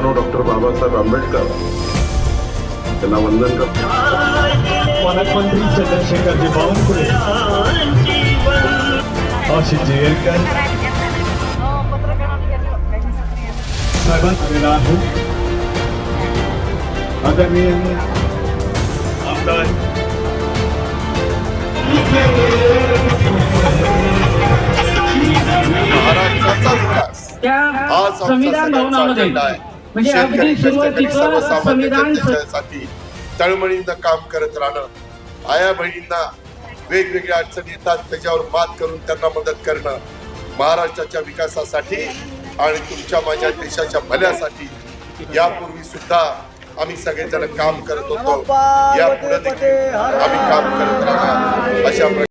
महामानव डॉक्टर बाबासाहेब आंबेडकर त्यांना वंदन करतो. पालकमंत्री चंद्रशेखरजी बावनकुळे, आशिष जयकर साहेबांना राहू आदरणीय आमदार महाराष्ट्राचा विकास त्या संविधान भवनामध्ये म्हणजे अगदी सुरुवातीचं संविधान साठी तळमळीनं काम करत राहणं, आया बहिणींना वेगवेगळ्या अडचणी येतात त्याच्यावर मात करून त्यांना मदत करणं, महाराष्ट्राच्या विकासासाठी आणि तुमच्या माझ्या देशाच्या भल्यासाठी यापूर्वी सुद्धा आम्ही सगळेजण काम करत होतो, यापुढे देखील आम्ही काम करत राहणार अशा